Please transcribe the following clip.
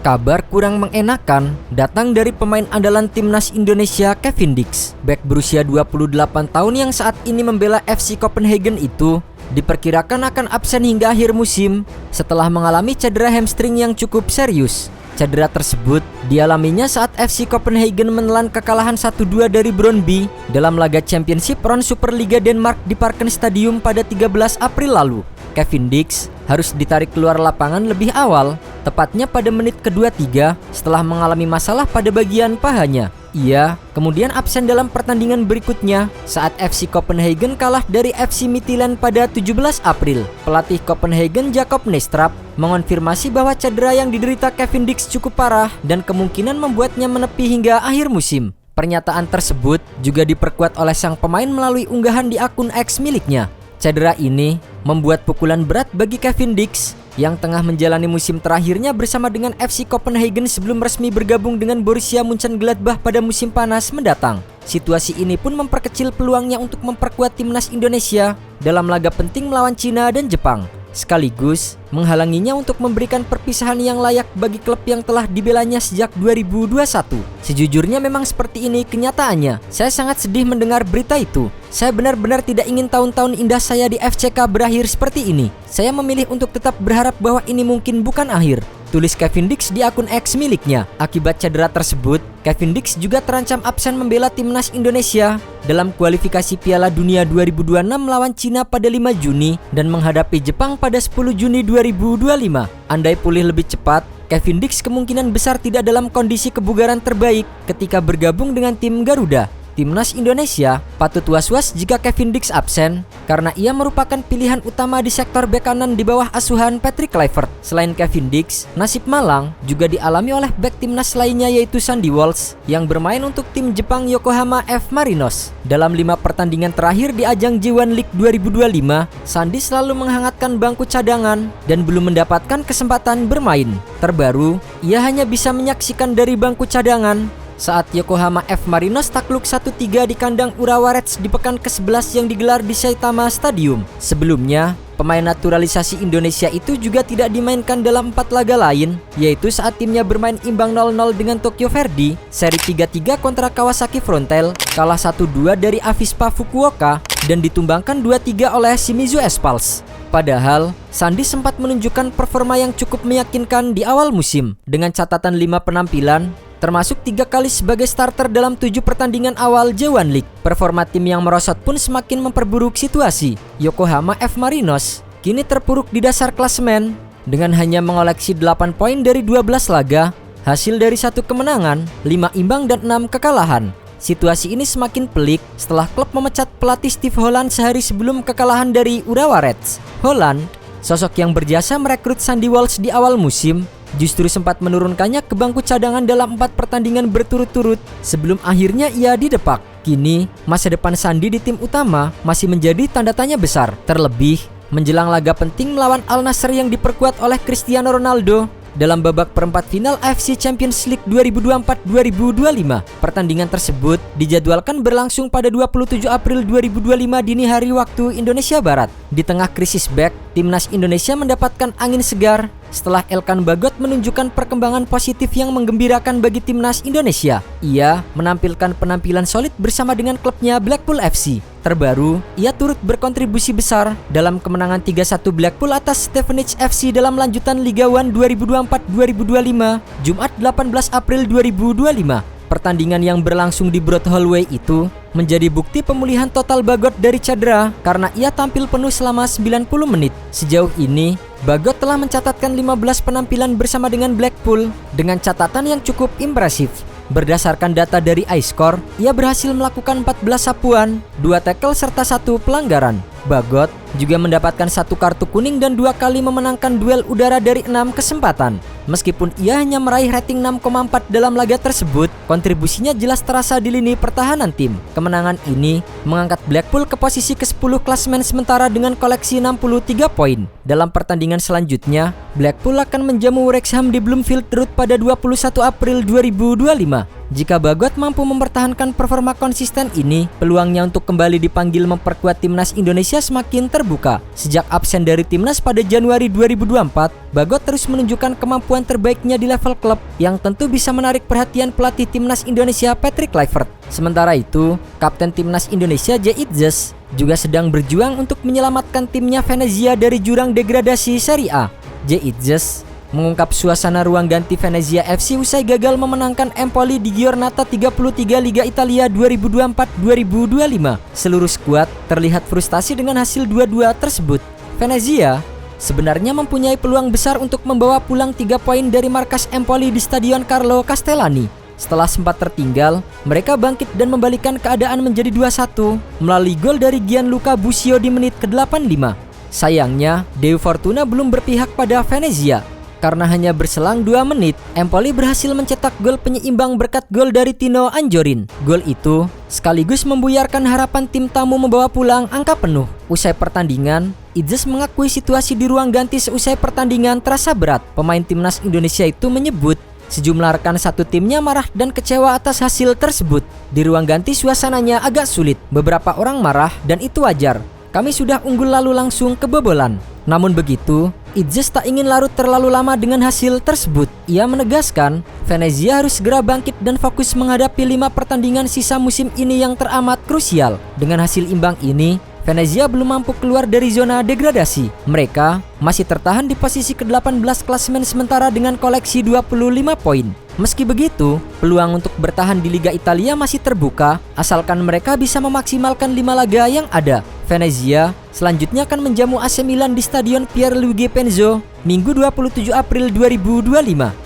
Kabar kurang mengenakan datang dari pemain andalan timnas Indonesia Kevin Dix. Bek berusia 28 tahun yang saat ini membela FC Copenhagen itu diperkirakan akan absen hingga akhir musim setelah mengalami cedera hamstring yang cukup serius. Cedera tersebut dialaminya saat FC Copenhagen menelan kekalahan 1-2 dari Brøndby dalam laga Championship Round Superliga Denmark di Parken Stadium pada 13 April lalu. Kevin Dix harus ditarik keluar lapangan lebih awal, tepatnya pada menit ke-23 setelah mengalami masalah pada bagian pahanya. Ia kemudian absen dalam pertandingan berikutnya saat FC Copenhagen kalah dari FC Midtjylland pada 17 April. Pelatih Copenhagen Jacob Næstrup mengonfirmasi bahwa cedera yang diderita Kevin Dix cukup parah dan kemungkinan membuatnya menepi hingga akhir musim. Pernyataan tersebut juga diperkuat oleh sang pemain melalui unggahan di akun X miliknya. Cedera ini membuat pukulan berat bagi Kevin Dix yang tengah menjalani musim terakhirnya bersama dengan FC Copenhagen sebelum resmi bergabung dengan Borussia Mönchengladbach pada musim panas mendatang. Situasi ini pun memperkecil peluangnya untuk memperkuat timnas Indonesia dalam laga penting melawan Cina dan Jepang, sekaligus menghalanginya untuk memberikan perpisahan yang layak bagi klub yang telah dibelanya sejak 2021. Sejujurnya memang seperti ini kenyataannya. Saya sangat sedih mendengar berita itu. Saya benar-benar tidak ingin tahun-tahun indah saya di FCK berakhir seperti ini. Saya memilih untuk tetap berharap bahwa ini mungkin bukan akhir, tulis Kevin Dix di akun X miliknya. Akibat cedera tersebut, Kevin Dix juga terancam absen membela timnas Indonesia dalam kualifikasi Piala Dunia 2026 melawan Cina pada 5 Juni dan menghadapi Jepang pada 10 Juni 2025. Andai pulih lebih cepat, Kevin Dix kemungkinan besar tidak dalam kondisi kebugaran terbaik ketika bergabung dengan tim Garuda. Timnas Indonesia patut was-was jika Kevin Dix absen karena ia merupakan pilihan utama di sektor bek kanan di bawah asuhan Patrick Kluivert. Selain Kevin Dix, nasib malang juga dialami oleh bek timnas lainnya yaitu Sandy Walsh yang bermain untuk tim Jepang Yokohama F. Marinos. Dalam 5 pertandingan terakhir di ajang J1 League 2025, Sandy selalu menghangatkan bangku cadangan dan belum mendapatkan kesempatan bermain. Terbaru, ia hanya bisa menyaksikan dari bangku cadangan saat Yokohama F. Marinos takluk 1-3 di kandang Urawa Reds di pekan ke-11 yang digelar di Saitama Stadium. Sebelumnya, pemain naturalisasi Indonesia itu juga tidak dimainkan dalam 4 laga lain, yaitu saat timnya bermain imbang 0-0 dengan Tokyo Verdy, seri 3-3 kontra Kawasaki Frontale, kalah 1-2 dari Avispa Fukuoka, dan ditumbangkan 2-3 oleh Shimizu S-Pulse. Padahal, Sandy sempat menunjukkan performa yang cukup meyakinkan di awal musim, dengan catatan 5 penampilan, termasuk 3 kali sebagai starter dalam 7 pertandingan awal J1 League. Performa tim yang merosot pun semakin memperburuk situasi. Yokohama F. Marinos kini terpuruk di dasar klasemen dengan hanya mengoleksi 8 poin dari 12 laga, hasil dari 1 kemenangan, 5 imbang dan 6 kekalahan. Situasi ini semakin pelik setelah klub memecat pelatih Steve Holland sehari sebelum kekalahan dari Urawa Reds. Holland, sosok yang berjasa merekrut Sandy Walsh di awal musim, justru sempat menurunkannya ke bangku cadangan dalam 4 pertandingan berturut-turut sebelum akhirnya ia didepak. Kini, masa depan Sandy di tim utama masih menjadi tanda tanya besar, terlebih menjelang laga penting melawan Al Nassr yang diperkuat oleh Cristiano Ronaldo dalam babak perempat final AFC Champions League 2024-2025. Pertandingan tersebut dijadwalkan berlangsung pada 27 April 2025 dini hari waktu Indonesia Barat. Di tengah krisis bek, timnas Indonesia mendapatkan angin segar setelah Elkan Bagot menunjukkan perkembangan positif yang menggembirakan bagi timnas Indonesia. Ia menampilkan penampilan solid bersama dengan klubnya Blackpool FC. Terbaru, ia turut berkontribusi besar dalam kemenangan 3-1 Blackpool atas Stevenage FC dalam lanjutan Liga 1 2024-2025, Jumat 18 April 2025. Pertandingan yang berlangsung di Broad Holloway itu menjadi bukti pemulihan total Bagot dari cedera karena ia tampil penuh selama 90 menit. Sejauh ini, Bagot telah mencatatkan 15 penampilan bersama dengan Blackpool dengan catatan yang cukup impresif. Berdasarkan data dari iScore, ia berhasil melakukan 14 sapuan, 2 tackle serta 1 pelanggaran. Bagot juga mendapatkan 1 kartu kuning dan 2 kali memenangkan duel udara dari 6 kesempatan. Meskipun ia hanya meraih rating 6,4 dalam laga tersebut, kontribusinya jelas terasa di lini pertahanan tim. Kemenangan ini mengangkat Blackpool ke posisi ke-10 klasemen sementara dengan koleksi 63 poin. Dalam pertandingan selanjutnya, Blackpool akan menjamu Wrexham di Bloomfield Road pada 21 April 2025. Jika Bagot mampu mempertahankan performa konsisten ini, peluangnya untuk kembali dipanggil memperkuat timnas Indonesia semakin terbuka. Sejak absen dari timnas pada Januari 2024, Bagot terus menunjukkan kemampuan terbaiknya di level klub yang tentu bisa menarik perhatian pelatih timnas Indonesia Patrick Kluivert. Sementara itu, Kapten timnas Indonesia J. Itzes juga sedang berjuang untuk menyelamatkan timnya Venezia dari jurang degradasi Serie A. J. Itzes mengungkap suasana ruang ganti Venezia FC usai gagal memenangkan Empoli di Giornata 33 Liga Italia 2024-2025. Seluruh skuad terlihat frustasi dengan hasil 2-2 tersebut. Venezia sebenarnya mempunyai peluang besar untuk membawa pulang 3 poin dari markas Empoli di Stadion Carlo Castellani. Setelah sempat tertinggal, mereka bangkit dan membalikkan keadaan menjadi 2-1 melalui gol dari Gianluca Busio di menit ke-85. Sayangnya, Dewi Fortuna belum berpihak pada Venezia. Karena hanya berselang 2 menit, Empoli berhasil mencetak gol penyeimbang berkat gol dari Tino Anjorin. Gol itu sekaligus membuyarkan harapan tim tamu membawa pulang angka penuh. Usai pertandingan, Itzes mengakui situasi di ruang ganti seusai pertandingan terasa berat. Pemain timnas Indonesia itu menyebut sejumlah rekan satu timnya marah dan kecewa atas hasil tersebut. Di ruang ganti suasananya agak sulit. Beberapa orang marah dan itu wajar. Kami sudah unggul lalu langsung kebobolan. Namun begitu, Itzes tak ingin larut terlalu lama dengan hasil tersebut. Ia menegaskan, Venezia harus segera bangkit dan fokus menghadapi 5 pertandingan sisa musim ini yang teramat krusial. Dengan hasil imbang ini, Venezia belum mampu keluar dari zona degradasi. Mereka masih tertahan di posisi ke-18 klasemen sementara dengan koleksi 25 poin. Meski begitu, peluang untuk bertahan di Liga Italia masih terbuka asalkan mereka bisa memaksimalkan 5 laga yang ada. Venezia selanjutnya akan menjamu AC Milan di Stadion Pierluigi Penzo Minggu 27 April 2025.